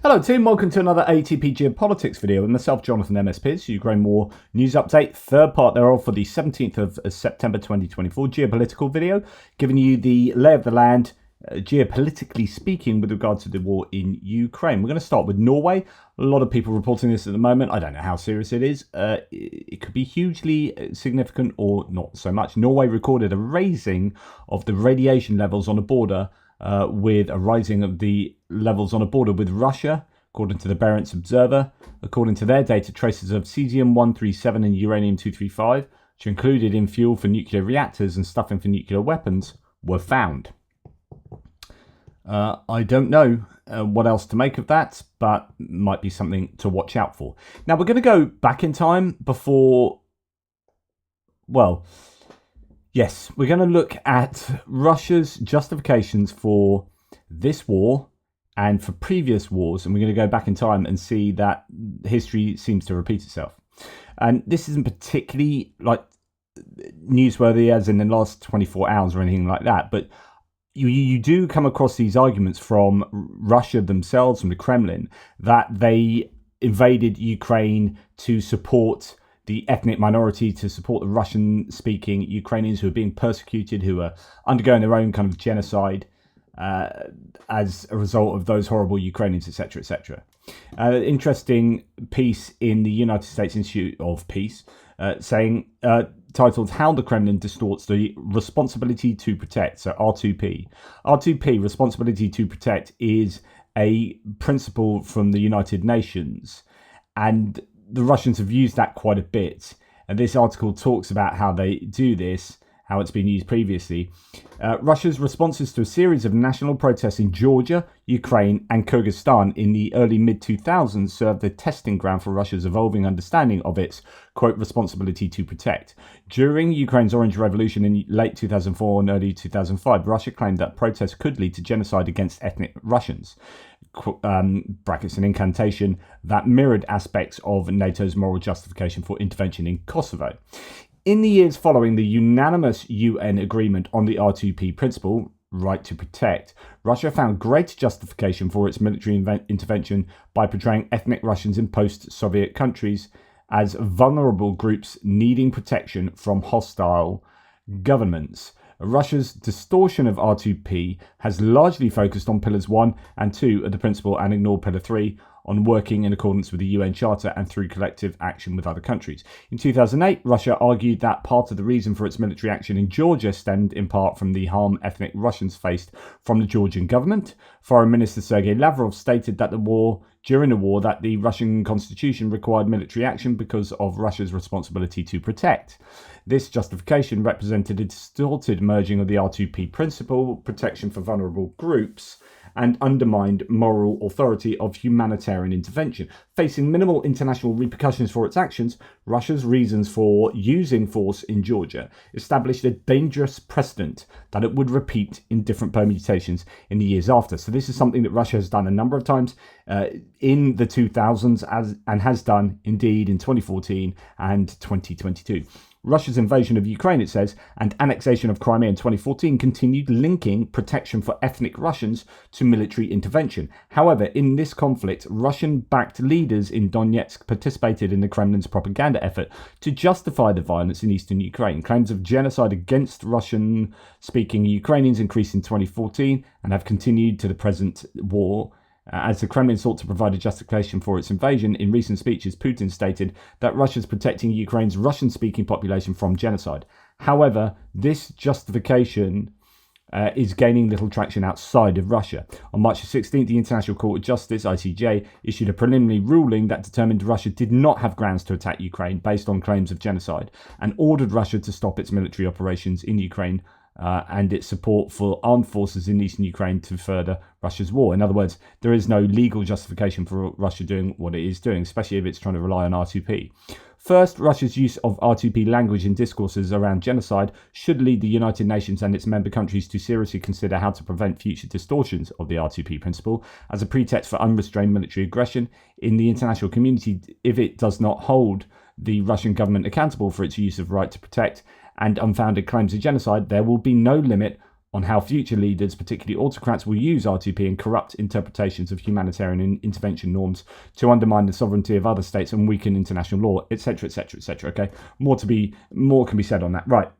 Hello team, welcome to another ATP Geopolitics video with myself, Jonathan MSPs, Ukraine War News Update, third part thereof for the 17th of September 2024 Geopolitical video, giving you the lay of the land, geopolitically speaking, with regard to the war in Ukraine. We're going to start with Norway. A lot of people reporting this at the moment. I don't know how serious it is. It could be hugely significant or not so much. Norway recorded a raising of the radiation levels on the border with a rising of the levels on a border with Russia, according to the Barents Observer. According to their data, traces of cesium-137 and uranium-235, which are included in fuel for nuclear reactors and stuffing for nuclear weapons, were found. I don't know what else to make of that, but might be something to watch out for. Now, we're going to go back in time before, well, yes, we're going to look at Russia's justifications for this war and for previous wars, and we're going to go back in time and see that history seems to repeat itself. And this isn't particularly like newsworthy as in the last 24 hours or anything like that, but you do come across these arguments from Russia themselves, from the Kremlin, that they invaded Ukraine to support the ethnic minority, to support the Russian-speaking Ukrainians who are being persecuted, who are undergoing their own kind of genocide as a result of those horrible Ukrainians, etc., etc. Interesting piece in the United States Institute of Peace saying, titled "How the Kremlin Distorts the Responsibility to Protect," so R2P. R2P, Responsibility to Protect, is a principle from the United Nations, and the Russians have used that quite a bit. And this article talks about how they do this, how it's been used previously. Russia's responses to a series of national protests in Georgia, Ukraine and Kyrgyzstan in the early mid-2000s served as testing ground for Russia's evolving understanding of its, quote, responsibility to protect. During Ukraine's Orange Revolution in late 2004 and early 2005, Russia claimed that protests could lead to genocide against ethnic Russians. Brackets an incantation that mirrored aspects of NATO's moral justification for intervention in Kosovo. In the years following the unanimous UN agreement on the R2P principle, right to protect, Russia found greater justification for its military intervention by portraying ethnic Russians in post-Soviet countries as vulnerable groups needing protection from hostile governments. Russia's distortion of R2P has largely focused on pillars 1 and 2 of the principle and ignored pillar 3 on working in accordance with the UN Charter and through collective action with other countries. In 2008, Russia argued that part of the reason for its military action in Georgia stemmed in part from the harm ethnic Russians faced from the Georgian government. Foreign Minister Sergei Lavrov stated that during the war that the Russian constitution required military action because of Russia's responsibility to protect. This justification represented a distorted merging of the R2P principle, protection for vulnerable groups, and undermined moral authority of humanitarian intervention. Facing minimal international repercussions for its actions, Russia's reasons for using force in Georgia established a dangerous precedent that it would repeat in different permutations in the years after. So this is something that Russia has done a number of times in the 2000s and has done indeed in 2014 and 2022. Russia's invasion of Ukraine, it says, and annexation of Crimea in 2014 continued linking protection for ethnic Russians to military intervention. However, in this conflict, Russian-backed leaders in Donetsk participated in the Kremlin's propaganda effort to justify the violence in eastern Ukraine. Claims of genocide against Russian-speaking Ukrainians increased in 2014 and have continued to the present war. As the Kremlin sought to provide a justification for its invasion, in recent speeches, Putin stated that Russia is protecting Ukraine's Russian-speaking population from genocide. However, this justification is gaining little traction outside of Russia. On March 16th, the International Court of Justice, ICJ, issued a preliminary ruling that determined Russia did not have grounds to attack Ukraine based on claims of genocide and ordered Russia to stop its military operations in Ukraine and its support for armed forces in eastern Ukraine to further Russia's war. In other words, there is no legal justification for Russia doing what it is doing, especially if it's trying to rely on R2P. First, Russia's use of R2P language in discourses around genocide should lead the United Nations and its member countries to seriously consider how to prevent future distortions of the R2P principle as a pretext for unrestrained military aggression in the international community if it does not hold the Russian government accountable for its use of right to protect and unfounded claims of genocide. There will be no limit on how future leaders, particularly autocrats, will use R2P and corrupt interpretations of humanitarian intervention norms to undermine the sovereignty of other states and weaken international law, etc., etc., etc. Okay, more can be said on that. Right.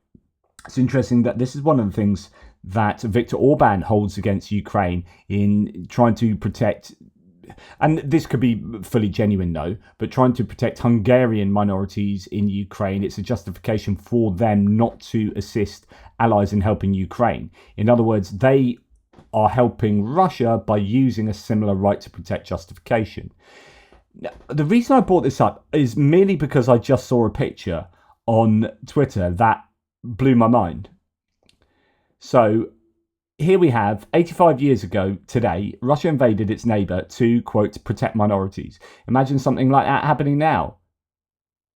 It's interesting that this is one of the things that Viktor Orban holds against Ukraine in trying to protect, and this could be fully genuine though, but trying to protect Hungarian minorities in Ukraine. It's a justification for them not to assist allies in helping Ukraine. In other words, they are helping Russia by using a similar right to protect justification. Now, the reason I brought this up is merely because I just saw a picture on Twitter that blew my mind. So here we have 85 years ago today, Russia invaded its neighbour to, quote, protect minorities. Imagine something like that happening now.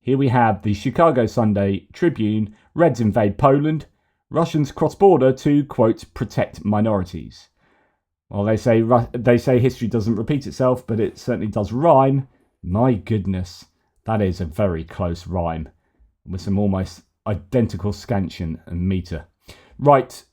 Here we have the Chicago Sunday Tribune, Reds invade Poland, Russians cross border to, quote, protect minorities. Well, they say history doesn't repeat itself, but it certainly does rhyme. My goodness, that is a very close rhyme with some almost identical scansion and meter. Right,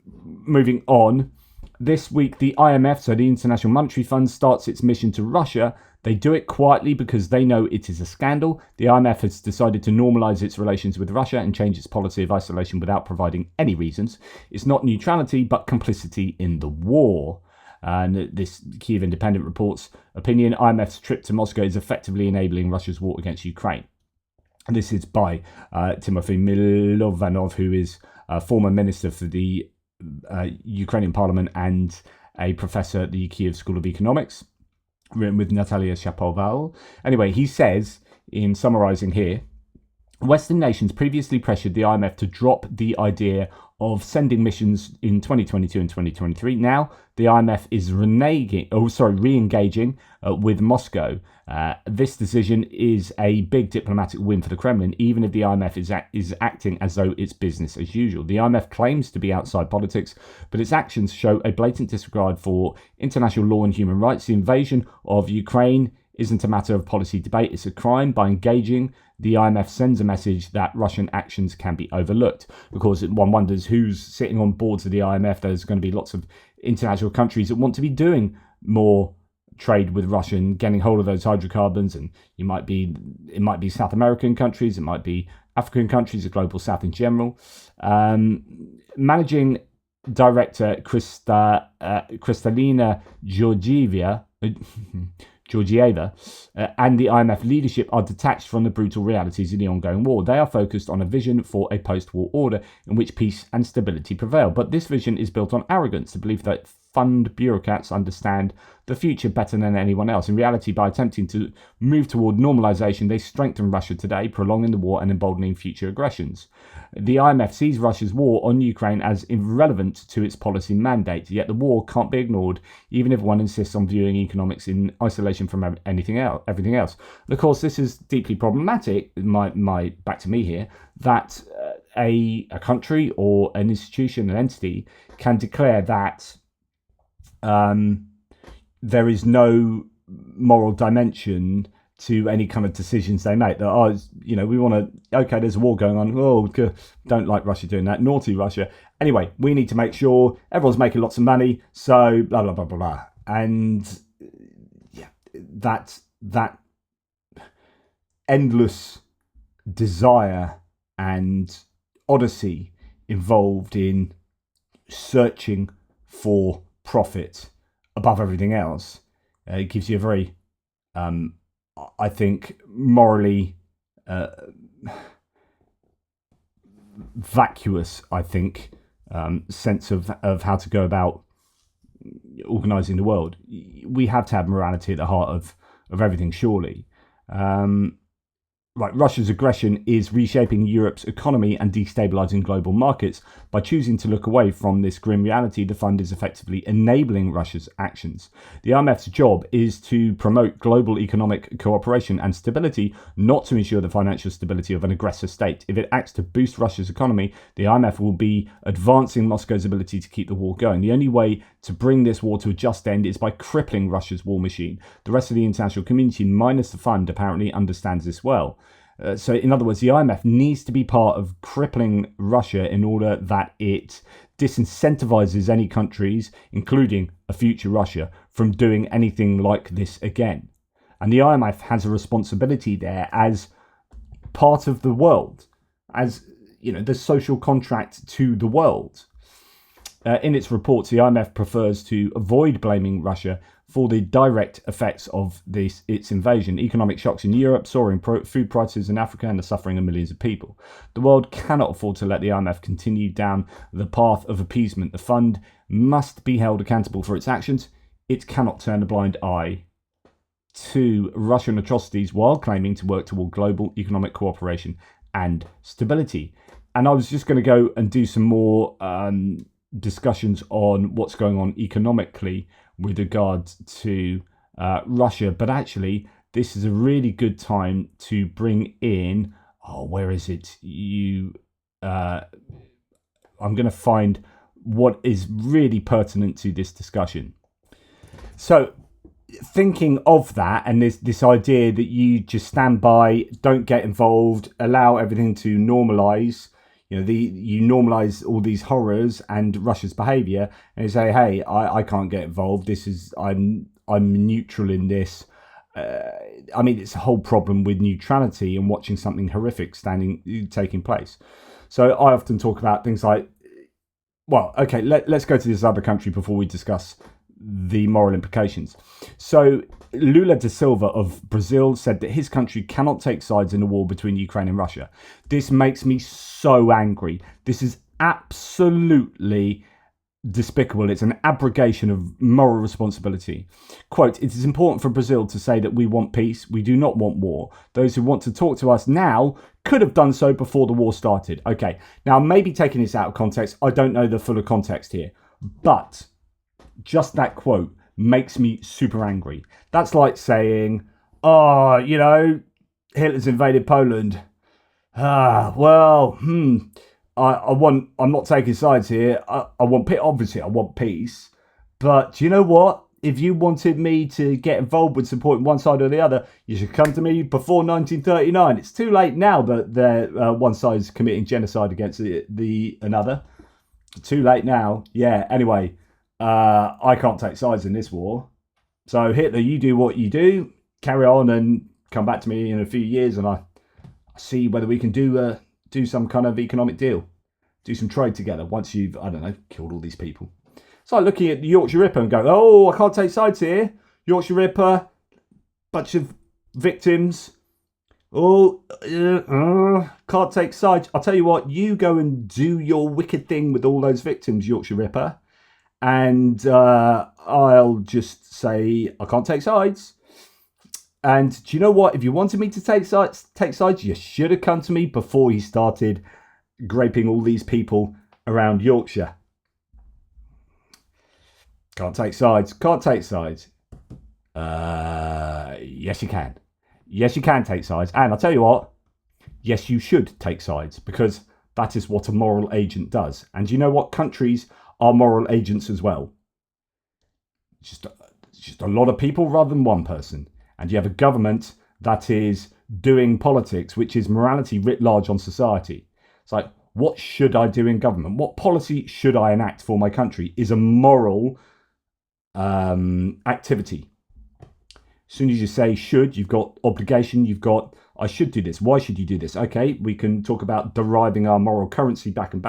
moving on. This week, the IMF, so the International Monetary Fund, starts its mission to Russia. They do it quietly because they know it is a scandal. The IMF has decided to normalise its relations with Russia and change its policy of isolation without providing any reasons. It's not neutrality, but complicity in the war. And this Kyiv Independent reports opinion, IMF's trip to Moscow is effectively enabling Russia's war against Ukraine. And this is by Timofey Milovanov, who is a former minister for the Ukrainian parliament and a professor at the Kyiv School of Economics, written with Natalia Shapoval. Anyway, he says, in summarising here, Western nations previously pressured the IMF to drop the idea of sending missions in 2022 and 2023. Now, the IMF is re-engaging with Moscow. This decision is a big diplomatic win for the Kremlin, even if the IMF is acting as though it's business as usual. The IMF claims to be outside politics, but its actions show a blatant disregard for international law and human rights. The invasion of Ukraine isn't a matter of policy debate, it's a crime. By engaging, the IMF sends a message that Russian actions can be overlooked. Of course, one wonders who's sitting on boards of the IMF. There's going to be lots of international countries that want to be doing more trade with Russia and getting hold of those hydrocarbons, and it might be South American countries, it might be African countries, the global South in general. Managing Director Kristalina Georgieva and the IMF leadership are detached from the brutal realities of the ongoing war. They are focused on a vision for a post-war order in which peace and stability prevail. But this vision is built on arrogance, the belief that fund bureaucrats understand the future better than anyone else. In reality, by attempting to move toward normalization, they strengthen Russia today, prolonging the war and emboldening future aggressions. The IMF sees Russia's war on Ukraine as irrelevant to its policy mandate, yet the war can't be ignored, even if one insists on viewing economics in isolation from everything else. And of course, this is deeply problematic, back to me here, that a country or an institution, an entity, can declare that there is no moral dimension to any kind of decisions they make. That, we want to, okay, there's a war going on. Oh, don't like Russia doing that. Naughty Russia. Anyway, we need to make sure everyone's making lots of money. So blah, blah, blah, blah, blah. And yeah, that endless desire and odyssey involved in searching for profit above everything else, it gives you a very, I think, morally vacuous, sense of how to go about organising the world. We have to have morality at the heart of everything, surely. Right, Russia's aggression is reshaping Europe's economy and destabilising global markets. By choosing to look away from this grim reality, the fund is effectively enabling Russia's actions. The IMF's job is to promote global economic cooperation and stability, not to ensure the financial stability of an aggressor state. If it acts to boost Russia's economy, the IMF will be advancing Moscow's ability to keep the war going. The only way to bring this war to a just end is by crippling Russia's war machine. The rest of the international community, minus the fund, apparently understands this well. So in other words, the IMF needs to be part of crippling Russia in order that it disincentivizes any countries, including a future Russia, from doing anything like this again. And the IMF has a responsibility there as part of the world, as the social contract to the world. In its reports, the IMF prefers to avoid blaming Russia for the direct effects of its invasion. Economic shocks in Europe, soaring food prices in Africa, and the suffering of millions of people. The world cannot afford to let the IMF continue down the path of appeasement. The fund must be held accountable for its actions. It cannot turn a blind eye to Russian atrocities while claiming to work toward global economic cooperation and stability. And I was just going to go and do some more discussions on what's going on economically with regard to Russia, but actually this is a really good time to bring in where is it I'm going to find what is really pertinent to this discussion. So thinking of that, and this idea that you just stand by, don't get involved, allow everything to normalize. You normalize all these horrors and Russia's behaviour, and you say, "Hey, I can't get involved. I'm neutral in this." It's a whole problem with neutrality and watching something horrific taking place. So I often talk about things like, well, okay, let's go to this other country before we discuss the moral implications. So Lula da Silva of Brazil said that his country cannot take sides in a war between Ukraine and Russia. This makes me so angry. This is absolutely despicable. It's an abrogation of moral responsibility. Quote, "It is important for Brazil to say that we want peace. We do not want war. Those who want to talk to us now could have done so before the war started." Okay, now maybe taking this out of context. I don't know the fuller context here, but just that quote makes me super angry. That's like saying, Hitler's invaded Poland. I'm not taking sides here. Obviously I want peace. But do you know what? If you wanted me to get involved with supporting one side or the other, you should come to me before 1939. It's too late now that one side is committing genocide against the another. Too late now. Yeah, anyway. I can't take sides in this war. So Hitler, you do what you do, carry on and come back to me in a few years and I see whether we can do some kind of economic deal. Do some trade together once you've, killed all these people. It's like looking at the Yorkshire Ripper and go, I can't take sides here. Yorkshire Ripper, bunch of victims. Can't take sides. I'll tell you what, you go and do your wicked thing with all those victims, Yorkshire Ripper. And I'll just say I can't take sides. And do you know what? If you wanted me to take sides, you should have come to me before you started graping all these people around Yorkshire. Can't take sides. Yes, you can. Yes, you can take sides. And I'll tell you what, yes, you should take sides, because that is what a moral agent does. And you know what? Countries are moral agents as well. It's just a lot of people rather than one person. And you have a government that is doing politics, which is morality writ large on society. It's like, what should I do in government? What policy should I enact for my country is a moral activity. As soon as you say should, you've got obligation, you've got, I should do this. Why should you do this? Okay, we can talk about deriving our moral currency back and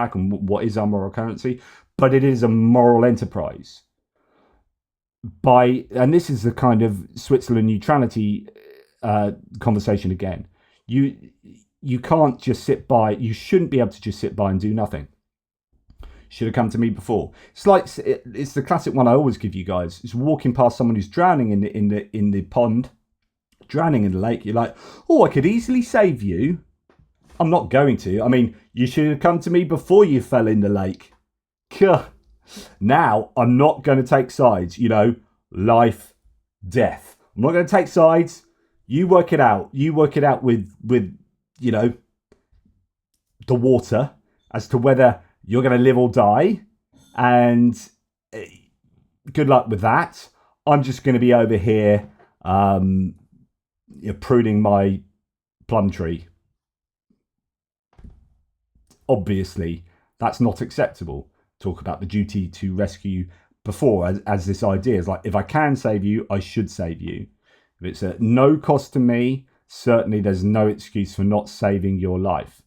what is our moral currency. But it is a moral enterprise. And this is the kind of Switzerland neutrality conversation again. You can't just sit by. You shouldn't be able to just sit by and do nothing. Should have come to me before. It's the classic one I always give you guys. It's walking past someone who's drowning in the pond, drowning in the lake. You're like, I could easily save you. I'm not going to. You should have come to me before you fell in the lake. Now, I'm not going to take sides, life, death. I'm not going to take sides. You work it out. You work it out with the water as to whether you're going to live or die. And good luck with that. I'm just going to be over here pruning my plum tree. Obviously, that's not acceptable. talk about the duty to rescue before as this idea is like, if I can save you, I should save you. If it's at no cost to me, certainly there's no excuse for not saving your life.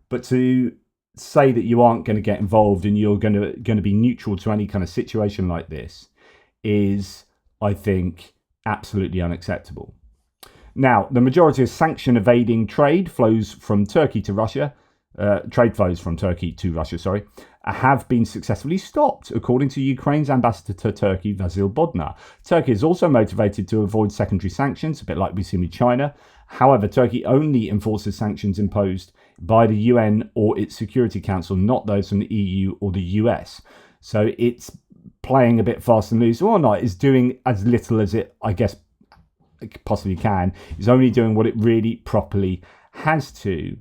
But to say that you aren't going to get involved and you're going to be neutral to any kind of situation like this is, I think, absolutely unacceptable. Now, the majority of sanction evading trade flows from Turkey to Russia. Trade flows from Turkey to Russia, have been successfully stopped, according to Ukraine's ambassador to Turkey, Vasil Bodnar. Turkey is also motivated to avoid secondary sanctions, a bit like we've seen with China. However, Turkey only enforces sanctions imposed by the UN or its Security Council, not those from the EU or the US. So it's playing a bit fast and loose, or not. It's doing as little as it, I guess, possibly can. It's only doing what it really properly has to,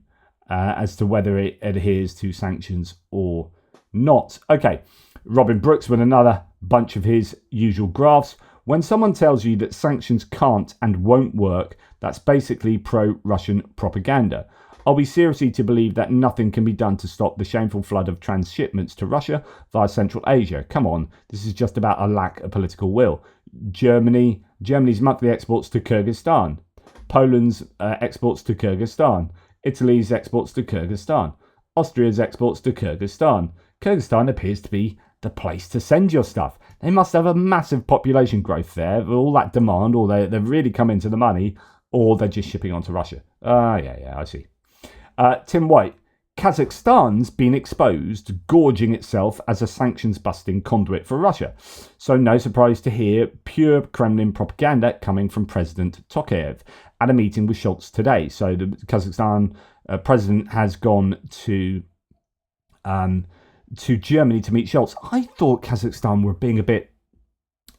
as to whether it adheres to sanctions or not. Okay, Robin Brooks with another bunch of his usual graphs. When someone tells you that sanctions can't and won't work, that's basically pro-Russian propaganda. Are we seriously to believe that nothing can be done to stop the shameful flood of transshipments to Russia via Central Asia? Come on, this is just about a lack of political will. Germany's monthly exports to Kyrgyzstan. Poland's exports to Kyrgyzstan. Italy's exports to Kyrgyzstan. Austria's exports to Kyrgyzstan. Kyrgyzstan appears to be the place to send your stuff. They must have a massive population growth there, all that demand, or they've really come into the money, or they're just shipping on to Russia. Yeah, I see. Tim White, Kazakhstan's been exposed, gorging itself as a sanctions-busting conduit for Russia. So no surprise to hear pure Kremlin propaganda coming from President Tokayev at a meeting with Scholz today. So the Kazakhstan president has gone to Germany to meet Scholz. I thought Kazakhstan were being a bit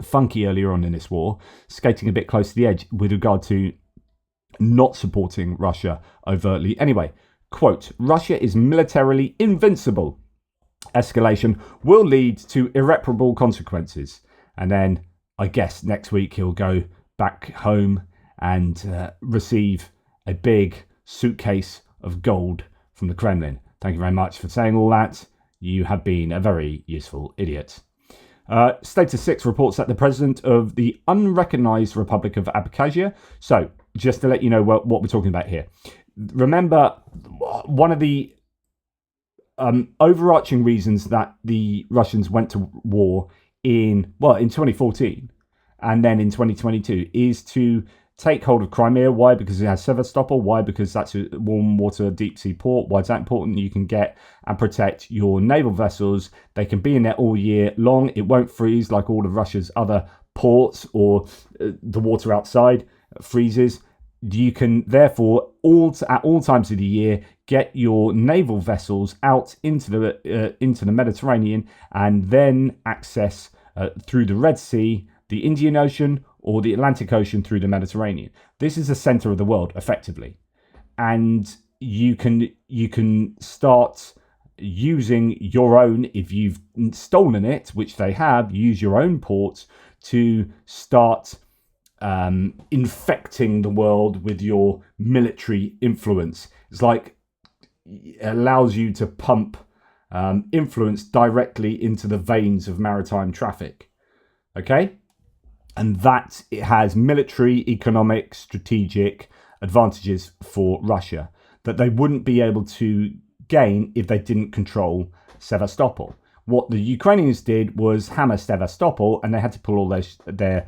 funky earlier on in this war, skating a bit close to the edge with regard to not supporting Russia overtly. Anyway, quote, Russia is militarily invincible. Escalation will lead to irreparable consequences. And then I guess next week he'll go back home and receive a big suitcase of gold from the Kremlin. Thank you very much for saying all that. You have been a very useful idiot. Status 6 reports that the president of the unrecognized Republic of Abkhazia. So, just to let you know what we're talking about here. Remember, one of the overarching reasons that the Russians went to war in 2014 and then in 2022 is to take hold of Crimea. Why? Because it has Sevastopol. Why? Because that's a warm water deep sea port. Why is that important? You can get and protect your naval vessels. They can be in there all year long. It won't freeze like all of Russia's other ports, or the water outside freezes. You can therefore at all times of the year get your naval vessels out into the Mediterranean and then access through the Red Sea, the Indian Ocean, or the Atlantic Ocean through the Mediterranean. This is the center of the world, effectively. And you can start using your own, if you've stolen it, which they have, use your own ports to start infecting the world with your military influence. It's like it allows you to pump influence directly into the veins of maritime traffic. Okay? And that it has military, economic, strategic advantages for Russia that they wouldn't be able to gain if they didn't control Sevastopol. What the Ukrainians did was hammer Sevastopol, and they had to pull all their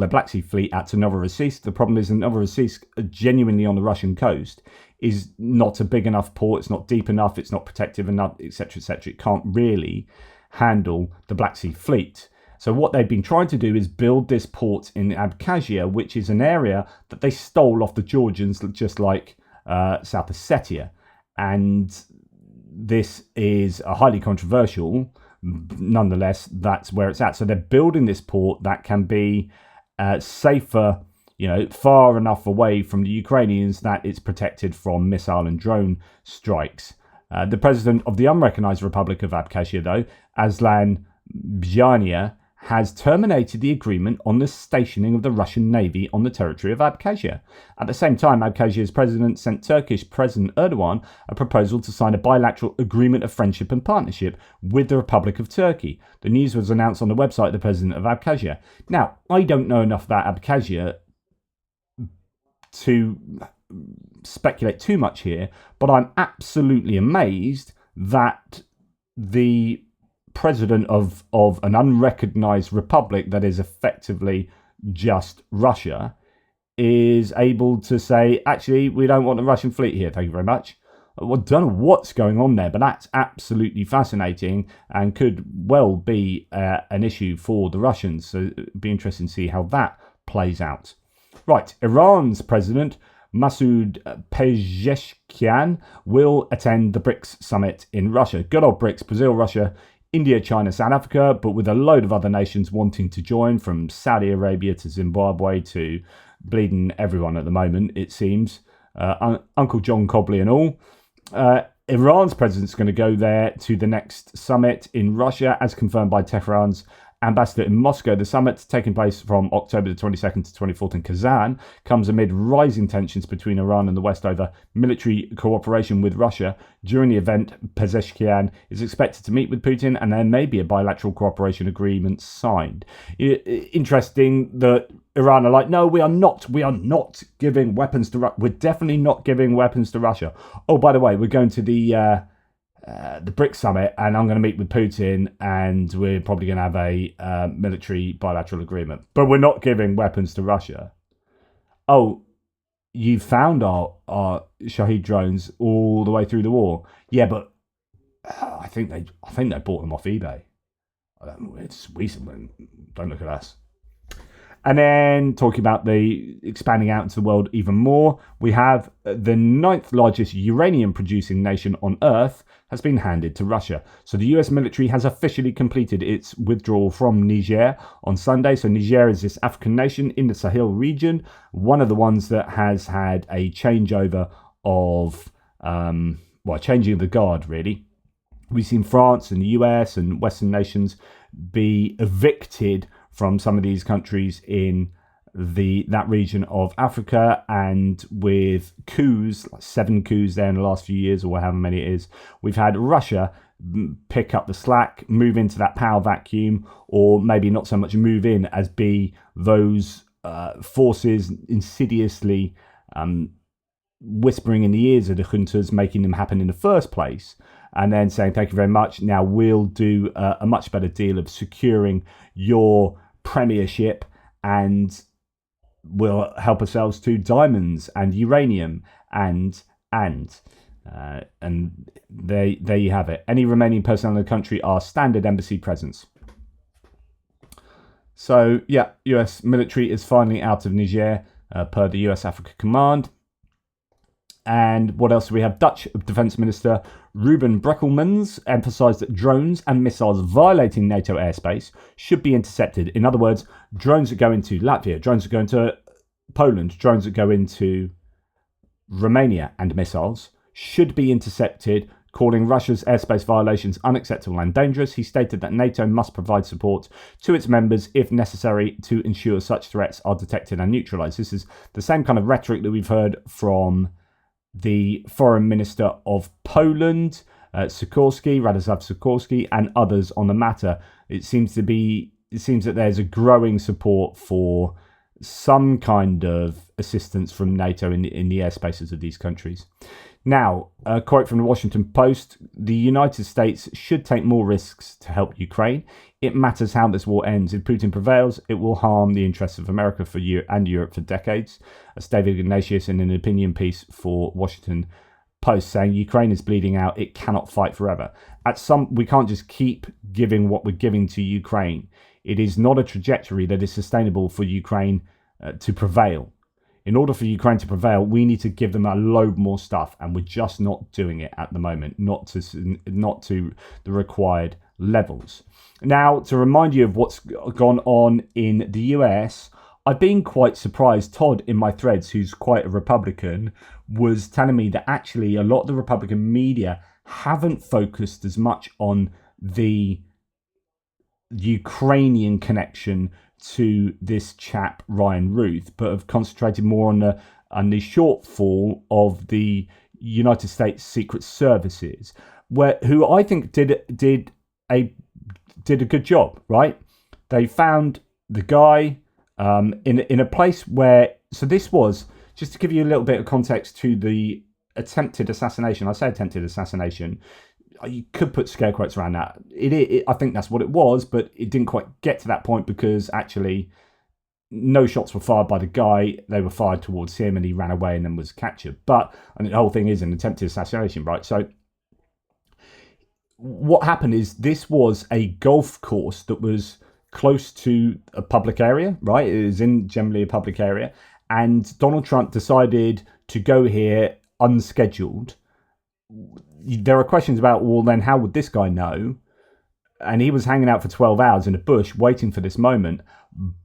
Black Sea fleet out to Novorossiysk. The problem is that Novorossiysk, genuinely on the Russian coast, is not a big enough port. It's not deep enough. It's not protective enough, etc., etc. It can't really handle the Black Sea fleet. So what they've been trying to do is build this port in Abkhazia, which is an area that they stole off the Georgians, just like South Ossetia. And this is a highly controversial. Nonetheless, that's where it's at. So they're building this port that can be safer, far enough away from the Ukrainians that it's protected from missile and drone strikes. The president of the unrecognized Republic of Abkhazia, though, Aslan Bjania, has terminated the agreement on the stationing of the Russian Navy on the territory of Abkhazia. At the same time, Abkhazia's president sent Turkish President Erdogan a proposal to sign a bilateral agreement of friendship and partnership with the Republic of Turkey. The news was announced on the website of the president of Abkhazia. Now, I don't know enough about Abkhazia to speculate too much here, but I'm absolutely amazed that the president of an unrecognized republic that is effectively just Russia is able to say, actually, we don't want the Russian fleet here, thank you very much. I don't know what's going on there, but that's absolutely fascinating and could well be an issue for the Russians. So it'd be interesting to see how that plays out. Right, Iran's president Masoud Pezeshkian will attend the BRICS summit in Russia. Good old BRICS, Brazil, Russia, India, China, South Africa, but with a load of other nations wanting to join, from Saudi Arabia to Zimbabwe to bleeding everyone at the moment, it seems. Uncle John Cobley and all. Iran's president's going to go there to the next summit in Russia, as confirmed by Tehran's ambassador in Moscow. The summit, taking place from October the 22nd to 24th in Kazan, comes amid rising tensions between Iran and the West over military cooperation with Russia. During the event, Pezeshkian is expected to meet with Putin, and there may be a bilateral cooperation agreement signed. Interesting that Iran are like, no, we are not giving weapons to Russia. We're definitely not giving weapons to Russia. Oh, by the way, we're going to the BRICS summit, and I'm going to meet with Putin, and we're probably going to have a military bilateral agreement, but we're not giving weapons to Russia. Oh, you found our Shahed drones all the way through the war. Yeah, but I think they bought them off eBay. Don't look at us. And then talking about the expanding out into the world even more, we have the 9th largest uranium producing nation on Earth has been handed to Russia. So the US military has officially completed its withdrawal from Niger on Sunday. So Niger is this African nation in the Sahel region, one of the ones that has had a changeover of, changing of the guard, really. We've seen France and the US and Western nations be evicted from some of these countries in that region of Africa, and with coups, like 7 coups there in the last few years, or however many it is, we've had Russia pick up the slack, move into that power vacuum, or maybe not so much move in as be those forces insidiously whispering in the ears of the juntas, making them happen in the first place, and then saying, thank you very much, now we'll do a much better deal of securing your premiership, and we'll help ourselves to diamonds and uranium and there you have it. Any remaining personnel in the country are standard embassy presence. So yeah, US military is finally out of Niger, per the US Africa Command. And what else do we have? Dutch Defence Minister Ruben Brekelmans emphasised that drones and missiles violating NATO airspace should be intercepted. In other words, drones that go into Latvia, drones that go into Poland, drones that go into Romania, and missiles should be intercepted, calling Russia's airspace violations unacceptable and dangerous. He stated that NATO must provide support to its members if necessary to ensure such threats are detected and neutralised. This is the same kind of rhetoric that we've heard from the foreign minister of Poland, Radosław Sikorski, and others on the matter. It seems that there's a growing support for some kind of assistance from NATO in the airspaces of these countries. Now, a quote from the Washington Post: the United States should take more risks to help Ukraine. It matters how this war ends. If Putin prevails, it will harm the interests of America and Europe for decades. As David Ignatius in an opinion piece for Washington Post saying, Ukraine is bleeding out. It cannot fight forever. We can't just keep giving what we're giving to Ukraine. It is not a trajectory that is sustainable for Ukraine to prevail. In order for Ukraine to prevail, we need to give them a load more stuff, and we're just not doing it at the moment, not to the required levels. Now, to remind you of what's gone on in the US, I've been quite surprised. Todd in my threads, who's quite a Republican, was telling me that actually a lot of the Republican media haven't focused as much on the Ukrainian connection to this chap Ryan Ruth, but have concentrated more on the shortfall of the United States Secret Services, who I think did a good job. Right, they found the guy in a place where. So this was, just to give you a little bit of context to the attempted assassination. I say attempted assassination. You could put scare quotes around that. I think that's what it was, but it didn't quite get to that point because actually no shots were fired by the guy. They were fired towards him and he ran away and then was captured. But the whole thing is an attempted assassination, right? So what happened is this was a golf course that was close to a public area, right? It is in generally a public area. And Donald Trump decided to go here unscheduled. There are questions about, well, then how would this guy know? And he was hanging out for 12 hours in a bush waiting for this moment.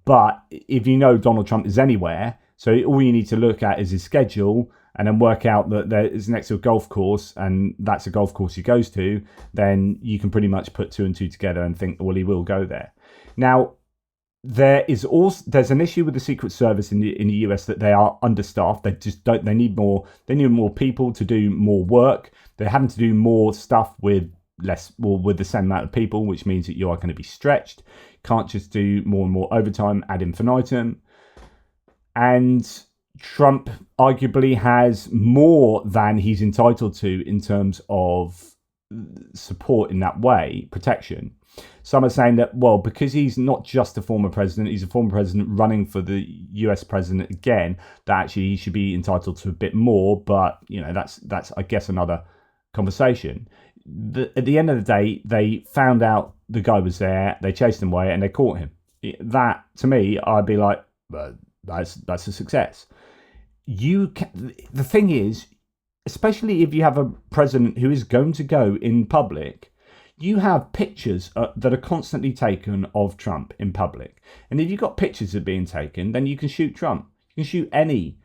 But if you know Donald Trump is anywhere, so all you need to look at is his schedule and then work out that there is next to a golf course and that's a golf course he goes to, then you can pretty much put two and two together and think, well, he will go there. Now, there's an issue with the Secret Service in the US that they are understaffed. They need more people to do more work. They're having to do more stuff with the same amount of people, which means that you are going to be stretched. Can't just do more and more overtime ad infinitum. And Trump arguably has more than he's entitled to in terms of support in that way, protection. Some are saying that, well, because he's not just a former president, he's a former president running for the US president again, that actually he should be entitled to a bit more. But, that's I guess, another conversation. At the end of the day, they found out the guy was there, they chased him away and they caught him. That, to me, I'd be like, that's a success. The thing is, especially if you have a president who is going to go in public, you have pictures that are constantly taken of Trump in public. And if you've got pictures that are being taken, then you can shoot Trump. You can shoot any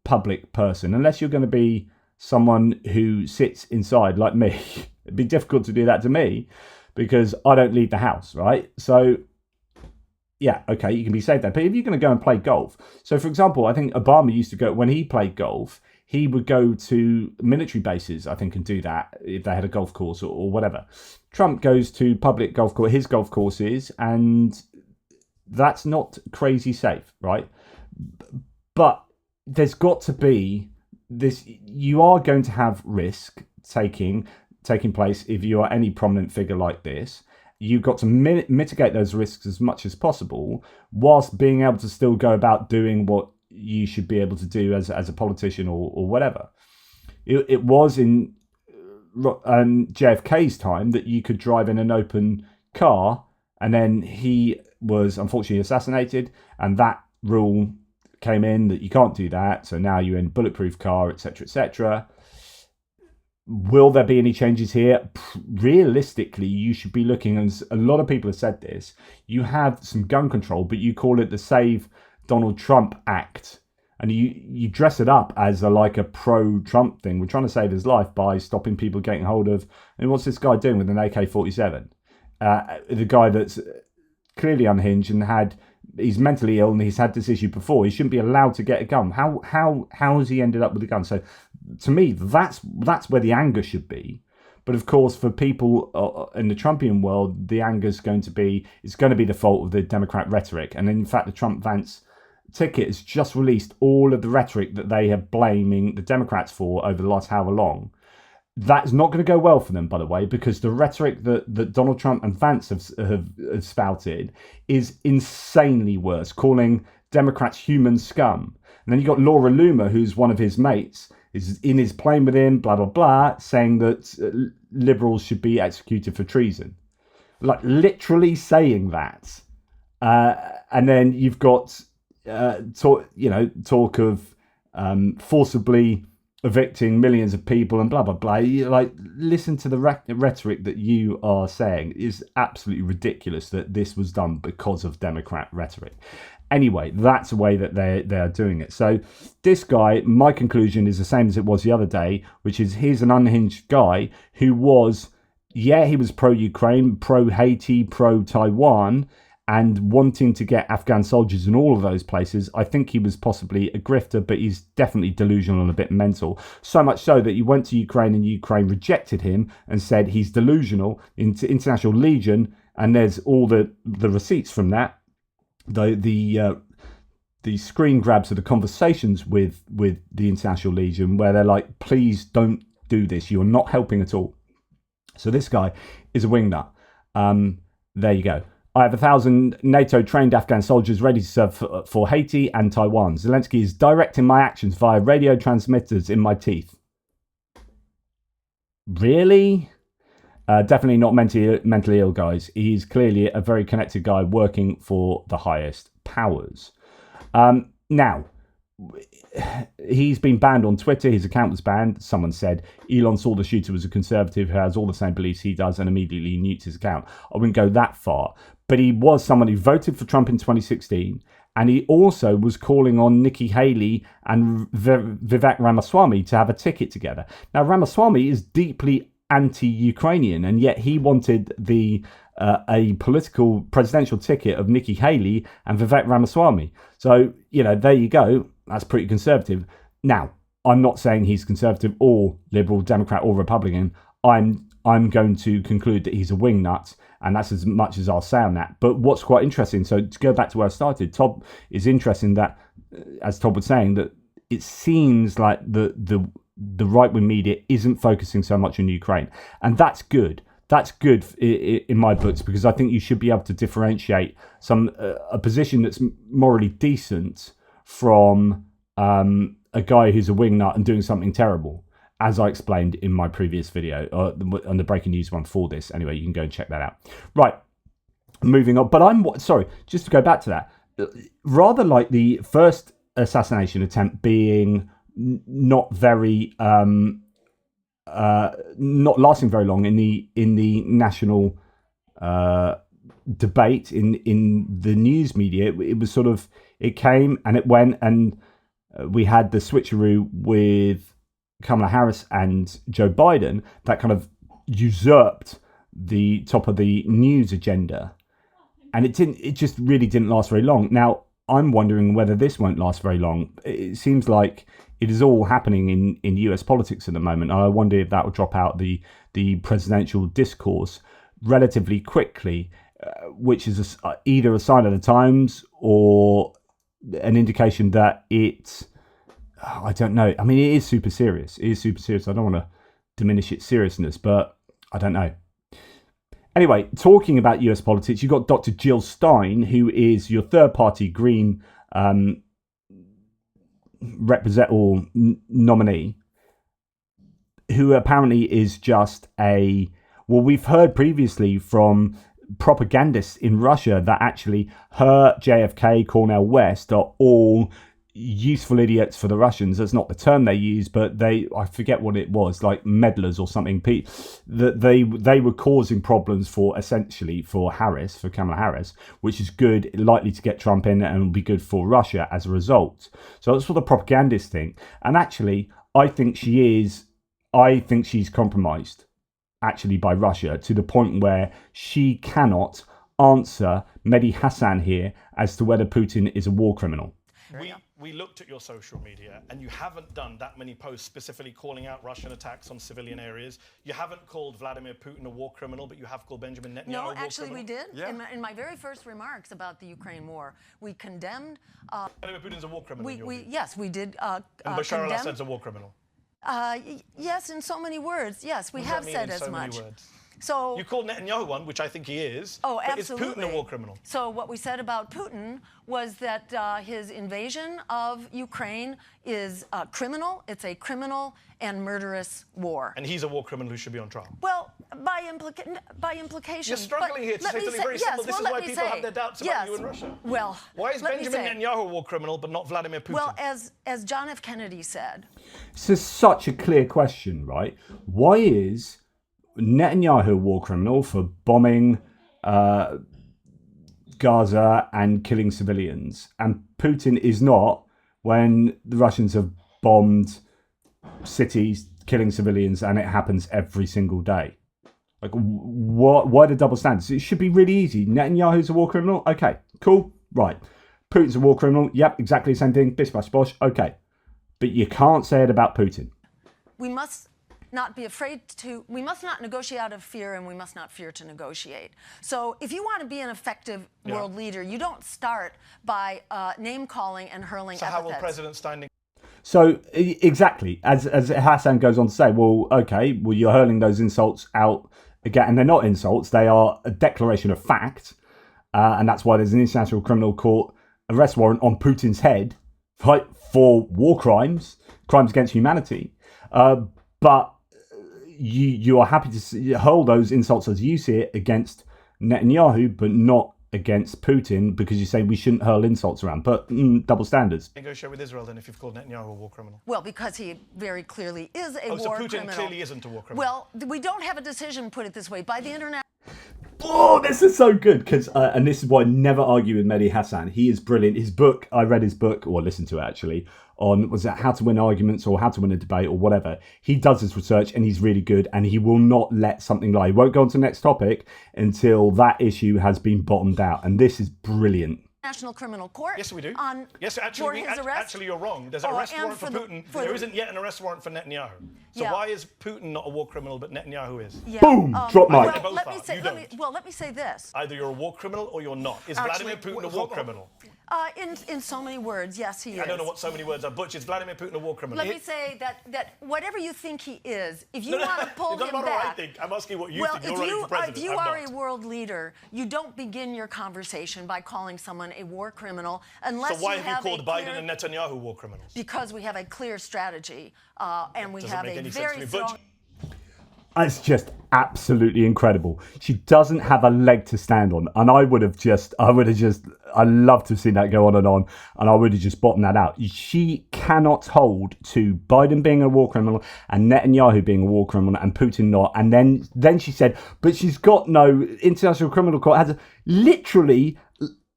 public person, unless you're going to be someone who sits inside like me. It'd be difficult to do that to me because I don't leave the house, right? So, yeah, okay, you can be safe there. But if you're going to go and play golf, so for example, I think Obama used to go, when he played golf, he would go to military bases, I think, and do that if they had a golf course or whatever. Trump goes to public golf course, his golf courses, and that's not crazy safe, right? But there's got to be this. You are going to have risk taking place if you are any prominent figure like this. You've got to mitigate those risks as much as possible, whilst being able to still go about doing what you should be able to do as a politician or whatever. It was in JFK's time that you could drive in an open car, and then he was unfortunately assassinated, and that rule came in that you can't do that. So now you're in bulletproof car, etc., etc. Will there be any changes here? Realistically, you should be looking, and a lot of people have said this, you have some gun control, but you call it the Save Donald Trump Act. And you dress it up as a pro-Trump thing. We're trying to save his life by stopping people getting hold of... And what's this guy doing with an AK-47? The guy that's clearly unhinged and he's mentally ill and he's had this issue before. He shouldn't be allowed to get a gun. How has he ended up with a gun? So to me, that's where the anger should be. But of course, for people in the Trumpian world, the anger is going to be the fault of the Democrat rhetoric. And in fact, the Trump-Vance ticket has just released all of the rhetoric that they have blaming the Democrats for over the last however long. That's not going to go well for them, by the way, because the rhetoric that Donald Trump and Vance have spouted is insanely worse, calling Democrats human scum. And then you got Laura Loomer, who's one of his mates, is in his plane with him, blah, blah, blah, saying that liberals should be executed for treason. Like, literally saying that. And then you've got talk of forcibly evicting millions of people and blah, blah, blah. Listen to the rhetoric that you are saying. It is absolutely ridiculous that this was done because of Democrat rhetoric. Anyway, that's the way that they are doing it. So this guy, my conclusion is the same as it was the other day, which is he's an unhinged guy who was yeah, he was pro-Ukraine, pro-Haiti, pro-Taiwan, and wanting to get Afghan soldiers in all of those places. I think he was possibly a grifter, but he's definitely delusional and a bit mental. So much so that he went to Ukraine and Ukraine rejected him and said he's delusional into International Legion, and there's all the receipts from that. The screen grabs of the conversations with the International Legion where they're like, please don't do this. You're not helping at all. So this guy is a wingnut. There you go. I have 1,000 NATO-trained Afghan soldiers ready to serve for Haiti and Taiwan. Zelensky is directing my actions via radio transmitters in my teeth. Really? Definitely not mentally ill, guys. He's clearly a very connected guy working for the highest powers. Now, he's been banned on Twitter. His account was banned. Someone said Elon saw the shooter was a conservative who has all the same beliefs he does and immediately nuked his account. I wouldn't go that far. But he was someone who voted for Trump in 2016. And he also was calling on Nikki Haley and Vivek Ramaswamy to have a ticket together. Now, Ramaswamy is deeply anti-Ukrainian, and yet he wanted a political presidential ticket of Nikki Haley and Vivek Ramaswamy. So, there you go. That's pretty conservative. Now, I'm not saying he's conservative or liberal, Democrat or Republican. I'm going to conclude that he's a wingnut, and that's as much as I'll say on that. But what's quite interesting, so to go back to where I started, Todd is interesting that, as Todd was saying, that it seems like the right-wing media isn't focusing so much on Ukraine. And that's good. That's good in my books, because I think you should be able to differentiate a position that's morally decent from a guy who's a wingnut and doing something terrible, as I explained in my previous video, on the breaking news one for this. Anyway, you can go and check that out. Right, moving on. But sorry, just to go back to that, rather like the first assassination attempt being not very not lasting very long in the national debate in the news media. It was sort of, it came and it went, and we had the switcheroo with Kamala Harris and Joe Biden that kind of usurped the top of the news agenda, and it just really didn't last very long. Now, I'm wondering whether this won't last very long. It seems like it is all happening in US politics at the moment. I wonder if that will drop out the presidential discourse relatively quickly, which is either a sign of the times or an indication that I don't know. I mean, it is super serious. It is super serious. I don't want to diminish its seriousness, but I don't know. Anyway, talking about US politics, you've got Dr. Jill Stein, who is your third-party Green nominee, who apparently is just we've heard previously from propagandists in Russia that actually her, JFK, Cornel West are all useful idiots for the Russians. That's not the term they use, but I forget what it was, like meddlers or something. That they were causing problems for Kamala Harris, which is good, likely to get Trump in, and will be good for Russia as a result. So that's what the propagandists think. And actually, I think she's compromised actually by Russia to the point where she cannot answer Mehdi Hassan here as to whether Putin is a war criminal. We looked at your social media, and you haven't done that many posts specifically calling out Russian attacks on civilian areas. You haven't called Vladimir Putin a war criminal, but you have called Benjamin Netanyahu a war criminal. No, actually we did. Yeah. In my very first remarks about the Ukraine war, we condemned... Vladimir Putin's a war criminal. Yes, we did and Bashar al-Assad's a war criminal. Yes, in so many words. Yes, we have said as much. So you called Netanyahu one, which I think he is. Oh, but absolutely. Is Putin a war criminal? So what we said about Putin was that his invasion of Ukraine is criminal. It's a criminal and murderous war. And he's a war criminal who should be on trial. Well, by implication. You're struggling here to say something very simple. This is why people have their doubts about you in Russia. Well, why is Benjamin Netanyahu a war criminal but not Vladimir Putin? Well, as John F. Kennedy said. This is such a clear question, right? Why is Netanyahu a war criminal for bombing Gaza and killing civilians, and Putin is not, when the Russians have bombed cities, killing civilians, and it happens every single day? Like, why the double standards? It should be really easy. Netanyahu's a war criminal? Okay, cool, right. Putin's a war criminal? Yep, exactly the same thing. Bish bash bosh. Okay. But you can't say it about Putin. We must not be afraid to, we must not negotiate out of fear, and we must not fear to negotiate. So if you want to be an effective world leader, you don't start by name-calling and hurling So epithets. how will President Stein... So exactly, as Hassan goes on to say, well, okay, well, you're hurling those insults out again, and they're not insults, they are a declaration of fact, and that's why there's an International Criminal Court arrest warrant on Putin's head, right, for war crimes against humanity. But you are happy to hurl those insults as you see it against Netanyahu, but not against Putin, because you say we shouldn't hurl insults around. But double standards. Negotiate with Israel then if you've called Netanyahu a war criminal? Well, because he very clearly is a war so Putin criminal. clearly isn't a war criminal. Well, we don't have a decision, put it this way, by the international... Oh, this is so good, because and this is why I never argue with Mehdi Hassan. He is brilliant. His book, I read his book, or listened to it actually, on, was it How to Win Arguments or How to Win a Debate or whatever. He does his research and he's really good, and he will not let something lie. He won't go on to the next topic until that issue has been bottomed out, and this is brilliant. National Criminal Court. Yes, we do. Yes, actually, for his arrest. Actually, you're wrong. There's an arrest warrant for Putin. There isn't yet an arrest warrant for Netanyahu. So why is Putin not a war criminal, but Netanyahu is? Yeah. Boom! Drop mic. Well, let me say this. Either you're a war criminal or you're not. Is Vladimir Putin a war criminal? In so many words, yes, he is. I don't know what so many words are. Butch, is Vladimir Putin a war criminal? Let me say that whatever you think he is, if you want to pull him back... back... I think. I'm asking what you think. You're running for president. If you are a world leader, you don't begin your conversation by calling someone a war criminal unless So why you have you called Biden and Netanyahu war criminals? Because we have a clear strategy, and we have a very strong... strong... It's just absolutely incredible. She doesn't have a leg to stand on, and I love to have seen that go on, and I would have just bottomed that out. She cannot hold to Biden being a war criminal and Netanyahu being a war criminal and Putin not. And then she said, but she's got no International Criminal Court. Has literally,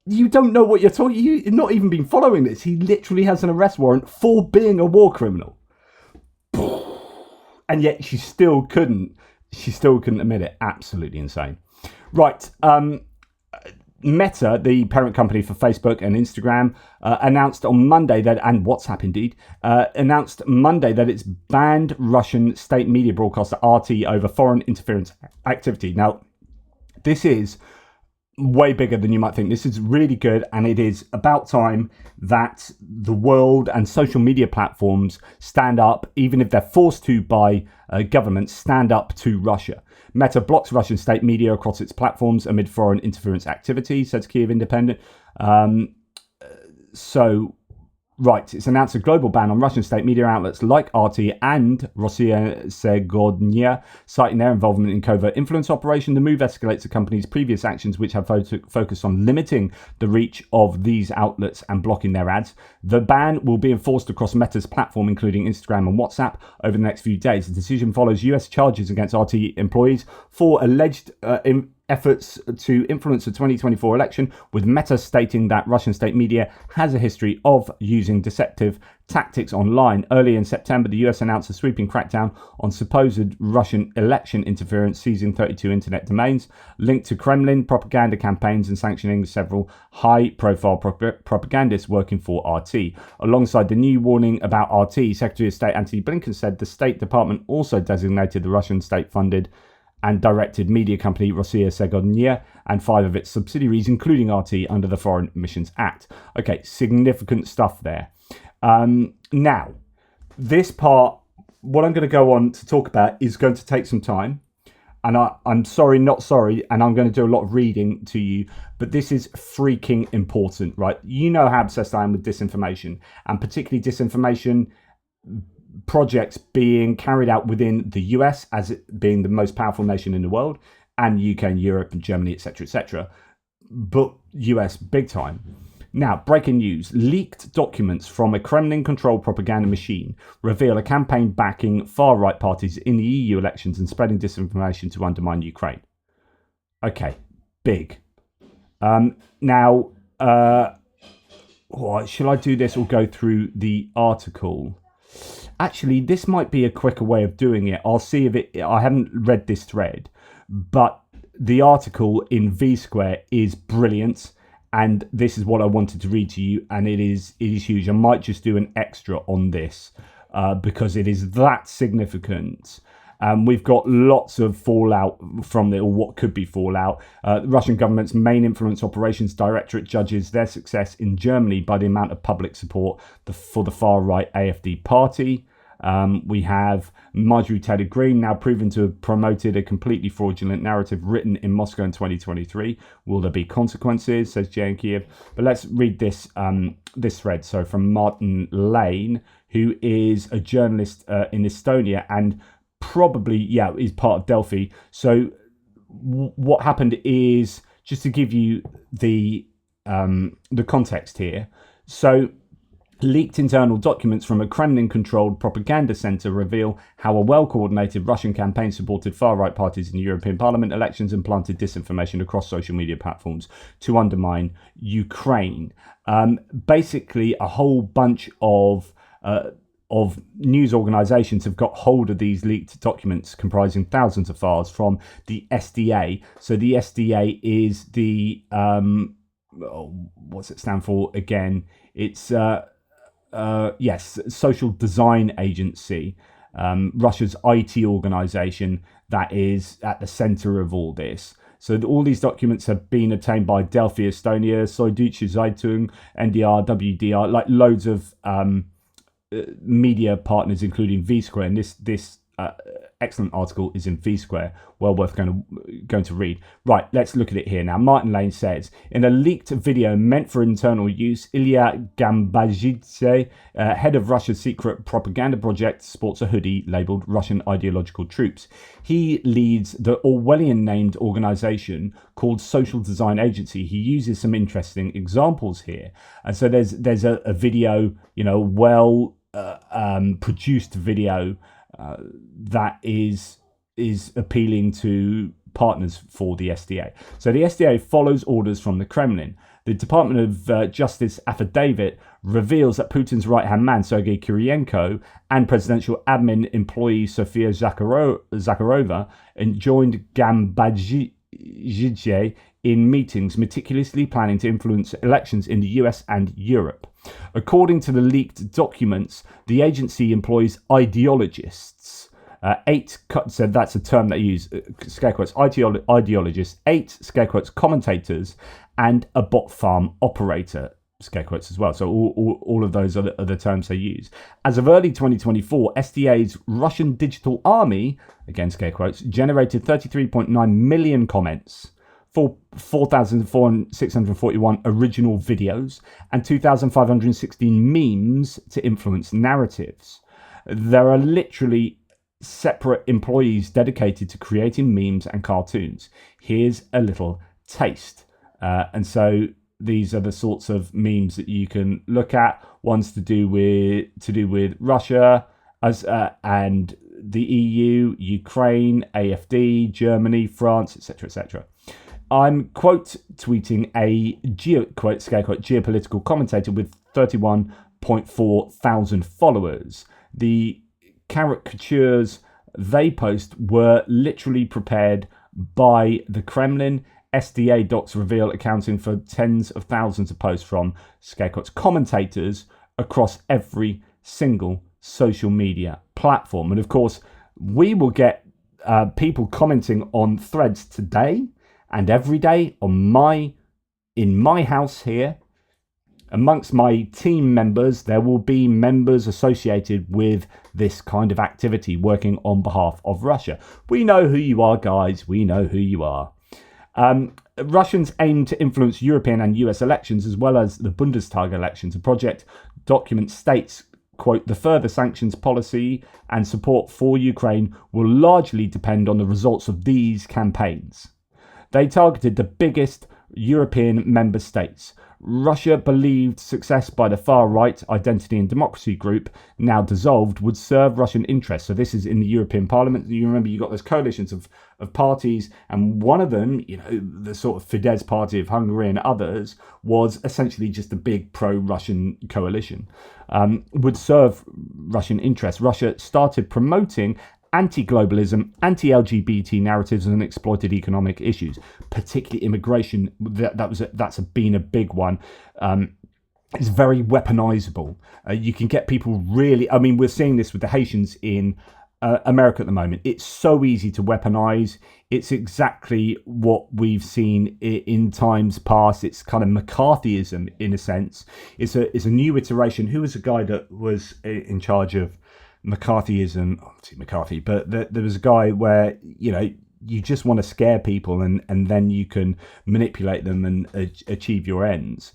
you don't know what you're talking. You've not even been following this. He literally has an arrest warrant for being a war criminal. And yet she still couldn't admit it. Absolutely insane. Right. Meta, the parent company for Facebook and Instagram, announced on Monday that, and WhatsApp indeed, announced Monday that it's banned Russian state media broadcaster RT over foreign interference activity. Now, this is way bigger than you might think. This is really good, and it is about time that the world and social media platforms stand up, even if they're forced to by governments, stand up to Russia. Meta blocks Russian state media across its platforms amid foreign interference activity, says Kyiv Independent. Right, it's announced a global ban on Russian state media outlets like RT and Rossiya Segodnya, citing their involvement in covert influence operation. The move escalates the company's previous actions, which have focused on limiting the reach of these outlets and blocking their ads. The ban will be enforced across Meta's platform, including Instagram and WhatsApp, over the next few days. The decision follows US charges against RT employees for alleged efforts to influence the 2024 election, with Meta stating that Russian state media has a history of using deceptive tactics online. Early in September, the US announced a sweeping crackdown on supposed Russian election interference, seizing 32 internet domains linked to Kremlin propaganda campaigns and sanctioning several high-profile propagandists working for RT. Alongside the new warning about RT, Secretary of State Antony Blinken said the State Department also designated the Russian state-funded and directed media company Rossiya Segodnya and 5 of its subsidiaries, including RT, under the Foreign Missions Act. Okay, significant stuff there. Now, this part, what I'm going to go on to talk about is going to take some time. And I'm sorry, not sorry, and I'm going to do a lot of reading to you, but this is freaking important, right? You know how obsessed I am with disinformation, and particularly disinformation projects being carried out within the US, as it being the most powerful nation in the world, and UK and Europe and Germany, etc., but US big time. Now, breaking news. Leaked documents from a Kremlin-controlled propaganda machine reveal a campaign backing far-right parties in the EU elections and spreading disinformation to undermine Ukraine. Okay, big. Now, shall I do this or go through the article? Actually, this might be a quicker way of doing it. I'll see if I haven't read this thread, But the article in V Square is brilliant, and this is what I wanted to read to you, and it is huge. I might just do an extra on this because it is that significant. We've got lots of fallout from it, or what could be fallout. The Russian government's main influence operations directorate judges their success in Germany by the amount of public support for the far-right AfD party. We have Marjorie Taylor Greene now proven to have promoted a completely fraudulent narrative written in Moscow in 2023. Will there be consequences, says Jay in Kiev? But let's read this this thread. So from Martin Lane, who is a journalist in Estonia and probably, is part of Delphi. So what happened is, just to give you the context here. So leaked internal documents from a Kremlin-controlled propaganda center reveal how a well-coordinated Russian campaign supported far-right parties in the European Parliament elections and planted disinformation across social media platforms to undermine Ukraine. Basically, a whole bunch of news organizations have got hold of these leaked documents comprising thousands of files from the SDA. So the SDA is the, what's it stand for again? It's, Social Design Agency, Russia's IT organization that is at the center of all this. So all these documents have been obtained by Delphi Estonia, Süddeutsche Zeitung, NDR, WDR, like loads of media partners, including V Square, and this excellent article is in V Square, well worth going to read. Right, let's look at it here now. Martin Lane says, in a leaked video meant for internal use, Ilya Gambazidze, head of Russia's secret propaganda project, sports a hoodie labelled Russian Ideological Troops. He leads the Orwellian-named organisation called Social Design Agency. He uses some interesting examples here. And so there's a video, produced video that is appealing to partners for the SDA. So the SDA follows orders from the Kremlin. The Department of Justice affidavit reveals that Putin's right-hand man, Sergei Kiriyenko, and presidential admin employee Sofia Zakharova joined Gambazidze in meetings meticulously planning to influence elections in the US and Europe. According to the leaked documents, the agency employs ideologists. So that's a term they use, scare quotes, ideologists, 8, scare quotes, commentators, and a bot farm operator, scare quotes as well. So all of those are the terms they use. As of early 2024, SDA's Russian digital army, again scare quotes, generated 33.9 million comments, 4,641 original videos, and 2,516 memes to influence narratives. There are literally separate employees dedicated to creating memes and cartoons. Here's a little taste. And so these are the sorts of memes that you can look at. One's to do with Russia and the EU, Ukraine, AfD, Germany, France, etc., etc. I'm quote tweeting a scare quote geopolitical commentator with 31.4 thousand followers. The caricatures they post were literally prepared by the Kremlin. SDA docs reveal accounting for tens of thousands of posts from scare quotes commentators across every single social media platform. And of course, we will get people commenting on threads today and every day in my house here. Amongst my team members, there will be members associated with this kind of activity working on behalf of Russia. We know who you are, guys. We know who you are. Russians aim to influence European and US elections as well as the Bundestag elections. A project document states, quote, the further sanctions policy and support for Ukraine will largely depend on the results of these campaigns. They targeted the biggest European member states. Russia believed success by the far-right Identity and Democracy Group, now dissolved, would serve Russian interests. So this is in the European Parliament. You remember you got those coalitions of parties, and one of them, the sort of Fidesz party of Hungary and others, was essentially just a big pro-Russian coalition, would serve Russian interests. Russia started promoting anti-globalism, anti-LGBT narratives, and exploited economic issues, particularly immigration. That's been a big one. It's very weaponizable. You can get people really. I mean, we're seeing this with the Haitians in America at the moment. It's so easy to weaponize. It's exactly what we've seen in times past. It's kind of McCarthyism in a sense. It's a new iteration. Who was a guy that was in charge of McCarthyism? Obviously McCarthy, but there was a guy where, you know, you just want to scare people and then you can manipulate them and achieve your ends.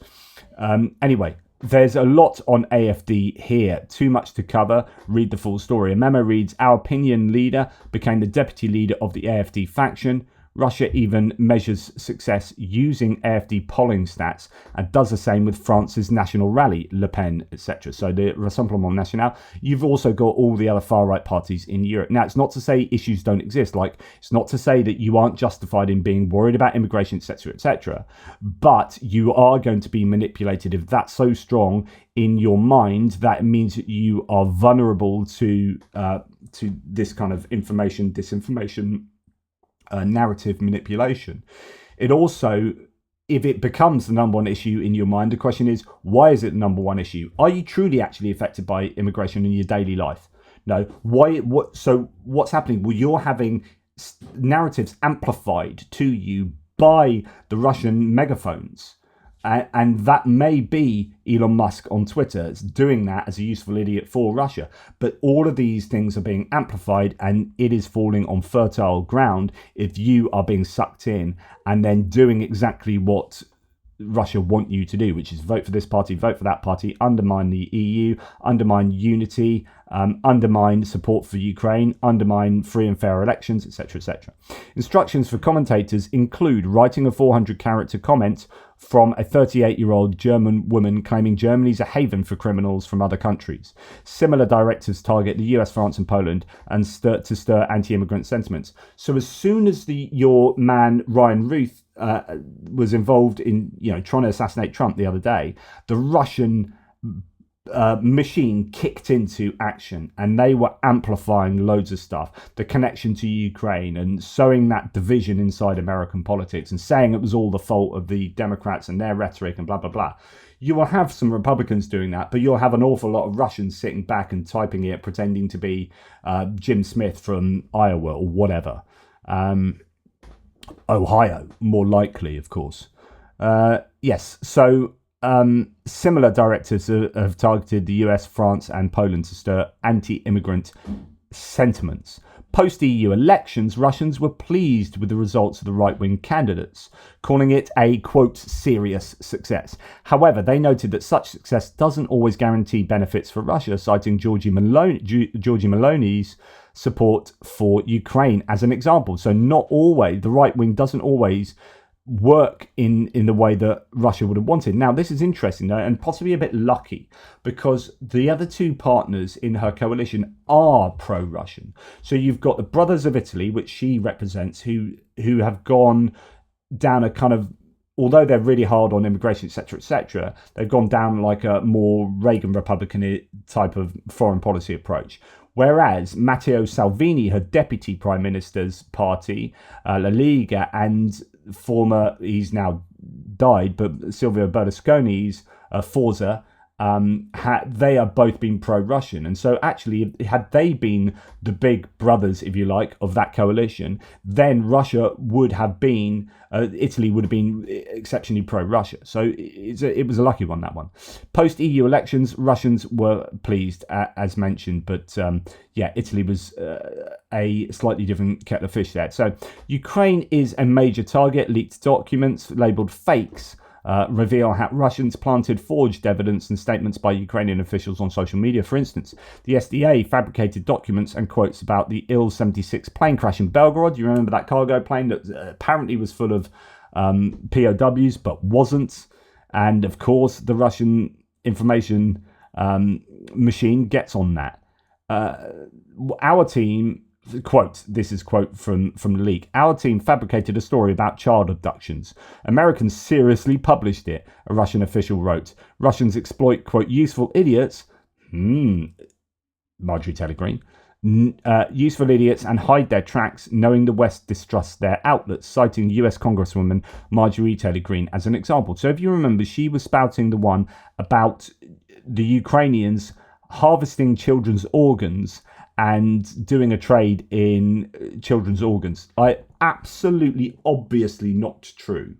Anyway, there's a lot on AFD here. Too much to cover. Read the full story. A memo reads, our opinion leader became the deputy leader of the AFD faction. Russia even measures success using AFD polling stats and does the same with France's National Rally, Le Pen, etc. So the Rassemblement National. You've also got all the other far-right parties in Europe. Now, it's not to say issues don't exist. Like, it's not to say that you aren't justified in being worried about immigration, etc., etc. But you are going to be manipulated if that's so strong in your mind that it means that you are vulnerable to this kind of disinformation, narrative manipulation. It also, if it becomes the number one issue in your mind, the question is, why is it the number one issue? Are you truly actually affected by immigration in your daily life? No. So what's happening? Well, you're having narratives amplified to you by the Russian megaphones. And that may be Elon Musk on Twitter doing that as a useful idiot for Russia. But all of these things are being amplified, and it is falling on fertile ground if you are being sucked in and then doing exactly what Russia want you to do, which is vote for this party, vote for that party, undermine the EU, undermine unity, undermine support for Ukraine, undermine free and fair elections, etc., etc. Instructions for commentators include writing a 400-character comment from a 38-year-old German woman claiming Germany's a haven for criminals from other countries. Similar directives target the US, France, and Poland and stir anti-immigrant sentiments. So as soon as your man Ryan Ruth was involved in, trying to assassinate Trump the other day, the Russian machine kicked into action, and they were amplifying loads of stuff, the connection to Ukraine, and sowing that division inside American politics and saying it was all the fault of the Democrats and their rhetoric and blah blah blah. You will have some Republicans doing that, but you'll have an awful lot of Russians sitting back and typing it, pretending to be Jim Smith from Iowa or whatever. Ohio, more likely, of course. Yes, so similar directives have targeted the US, France, and Poland to stir anti-immigrant sentiments. Post-EU elections, Russians were pleased with the results of the right-wing candidates, calling it a, quote, serious success. However, they noted that such success doesn't always guarantee benefits for Russia, citing Giorgia Meloni's support for Ukraine as an example. So not always, the right-wing doesn't always work in the way that Russia would have wanted. Now, this is interesting, though, and possibly a bit lucky, because the other two partners in her coalition are pro-Russian. So you've got the Brothers of Italy, which she represents, who have gone down a kind of, although they're really hard on immigration, etc., they've gone down like a more Reagan Republican type of foreign policy approach. Whereas Matteo Salvini, her deputy prime minister's party, La Liga, and he's now died, but Silvio Berlusconi's Forza, they are both been pro-Russian. And so actually, had they been the big brothers, if you like, of that coalition, then Russia would have been, Italy would have been exceptionally pro-Russia. So it was a lucky one, that one. Post-EU elections, Russians were pleased, as mentioned, but Italy was a slightly different kettle of fish there. So Ukraine is a major target. Leaked documents labelled fakes reveal how Russians planted forged evidence and statements by Ukrainian officials on social media. For instance, the SDA fabricated documents and quotes about the Il-76 plane crash in Belgorod. You remember that cargo plane that apparently was full of POWs, but wasn't. And of course, the Russian information machine gets on that. Our team... Quote, this is quote from the leak. Our team fabricated a story about child abductions. Americans seriously published it, a Russian official wrote. Russians exploit, quote, useful idiots. Marjorie Taylor Greene. useful idiots and hide their tracks, knowing the West distrusts their outlets, citing US Congresswoman Marjorie Taylor Greene as an example. So if you remember, she was spouting the one about the Ukrainians harvesting children's organs and doing a trade in children's organs. Absolutely, obviously not true.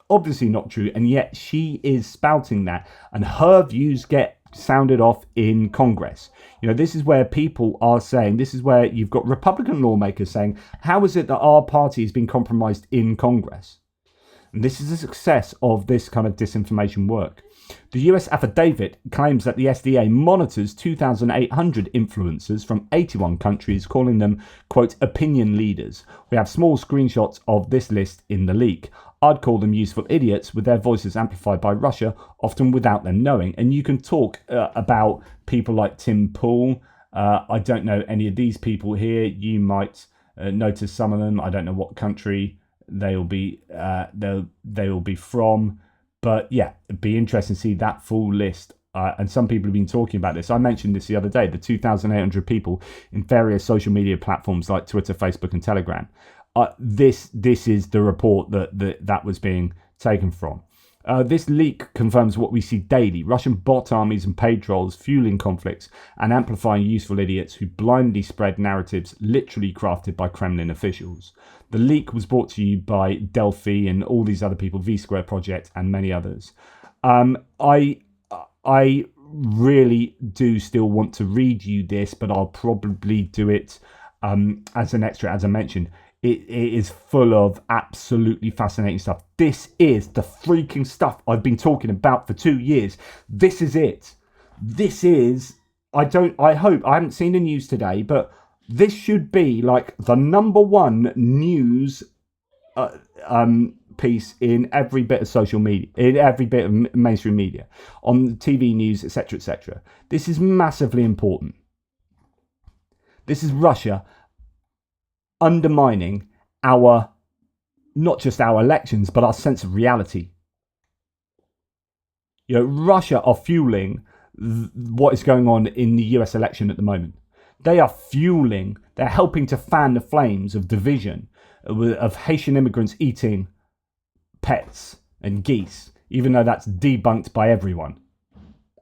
Obviously not true, and yet she is spouting that, and her views get sounded off in Congress. You know, this is where people are saying, this is where you've got Republican lawmakers saying, how is it that our party has been compromised in Congress? And this is a success of this kind of disinformation work. The US affidavit claims that the SDA monitors 2,800 influencers from 81 countries, calling them, quote, opinion leaders. We have small screenshots of this list in the leak. I'd call them useful idiots with their voices amplified by Russia, often without them knowing. And you can talk about people like Tim Pool. I don't know any of these people here. You might notice some of them. I don't know what country they'll be from. But yeah, it'd be interesting to see that full list. And some people have been talking about this. I mentioned this the other day, the 2,800 people in various social media platforms like Twitter, Facebook and Telegram. This is the report that was being taken from. This leak confirms what we see daily. Russian bot armies and paid trolls fueling conflicts and amplifying useful idiots who blindly spread narratives literally crafted by Kremlin officials. The leak was brought to you by Delphi and all these other people, V Square Project and many others. I really do still want to read you this, but I'll probably do it as an extra, as I mentioned. It is full of absolutely fascinating stuff. This is the freaking stuff I've been talking about for 2 years. This is it. This is, I haven't seen the news today, but this should be like the number one news piece in every bit of social media, in every bit of mainstream media, on TV news, etc., etc. This is massively important. This is Russia undermining our, not just our elections, but our sense of reality. You know, Russia are fueling what is going on in the US election at the moment. They are fueling, they're helping to fan the flames of division, of Haitian immigrants eating pets and geese, even though that's debunked by everyone.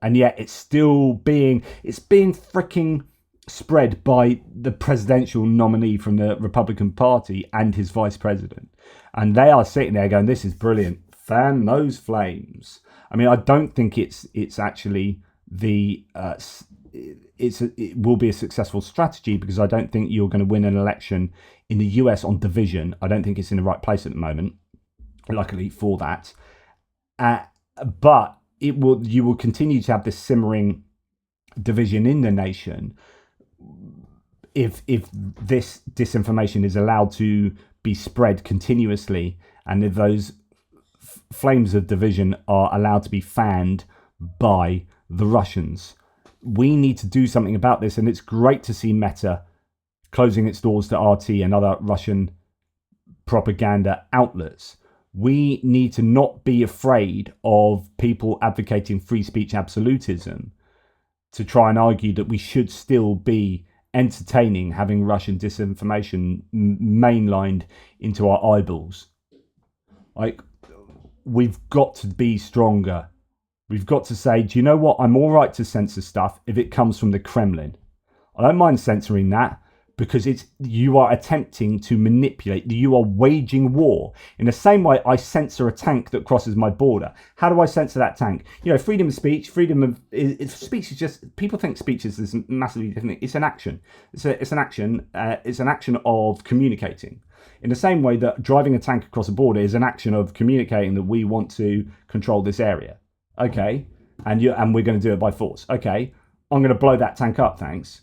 And yet it's being freaking spread by the presidential nominee from the Republican Party and his vice president. And they are sitting there going, this is brilliant. Fan those flames. I mean, I don't think it's actually it will be a successful strategy, because I don't think you're going to win an election in the US on division. I don't think it's in the right place at the moment, luckily for that. But you will continue to have this simmering division in the nation if this disinformation is allowed to be spread continuously, and if those flames of division are allowed to be fanned by the Russians. We need to do something about this, and it's great to see Meta closing its doors to RT and other Russian propaganda outlets. We need to not be afraid of people advocating free speech absolutism to try and argue that we should still be entertaining having Russian disinformation mainlined into our eyeballs. Like, we've got to be stronger. We've got to say, do you know what? I'm all right to censor stuff if it comes from the Kremlin. I don't mind censoring that, because you are attempting to manipulate, you are waging war. In the same way I censor a tank that crosses my border. How do I censor that tank? You know, freedom of speech, speech is just, people think speech is this massively different. It's an action. It's an action of communicating. In the same way that driving a tank across a border is an action of communicating that we want to control this area. Okay, and we're going to do it by force. Okay, I'm going to blow that tank up, thanks.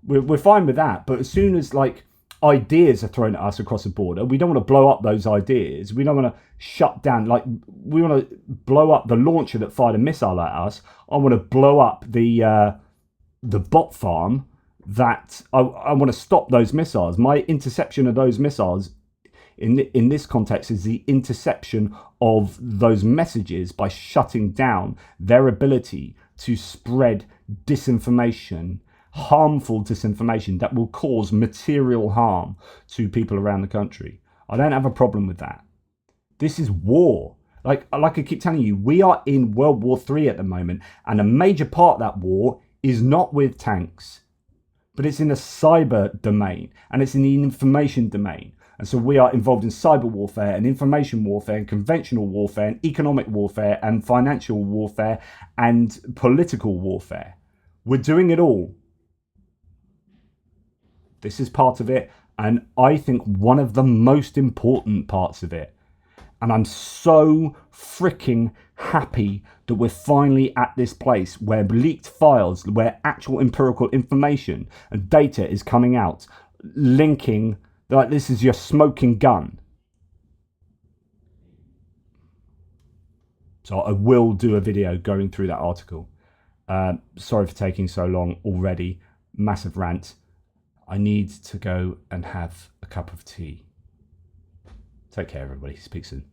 We're fine with that, but as soon as like ideas are thrown at us across the border, we don't want to blow up those ideas. We don't want to shut down, like, we want to blow up the launcher that fired a missile at us. I want to blow up the bot farm that I want to stop those missiles. My interception of those missiles in this context is the interception of those messages by shutting down their ability to spread disinformation, harmful disinformation that will cause material harm to people around the country. I don't have a problem with that. This is war. Like I keep telling you, we are in World War III at the moment, and a major part of that war is not with tanks, but it's in the cyber domain, and it's in the information domain. And so we are involved in cyber warfare and information warfare and conventional warfare and economic warfare and financial warfare and political warfare. We're doing it all. This is part of it, and I think one of the most important parts of it. And I'm so freaking happy that we're finally at this place where leaked files, where actual empirical information and data is coming out, linking, like this is your smoking gun. So I will do a video going through that article. Sorry for taking so long already. Massive rant. I need to go and have a cup of tea. Take care, everybody. Speak soon.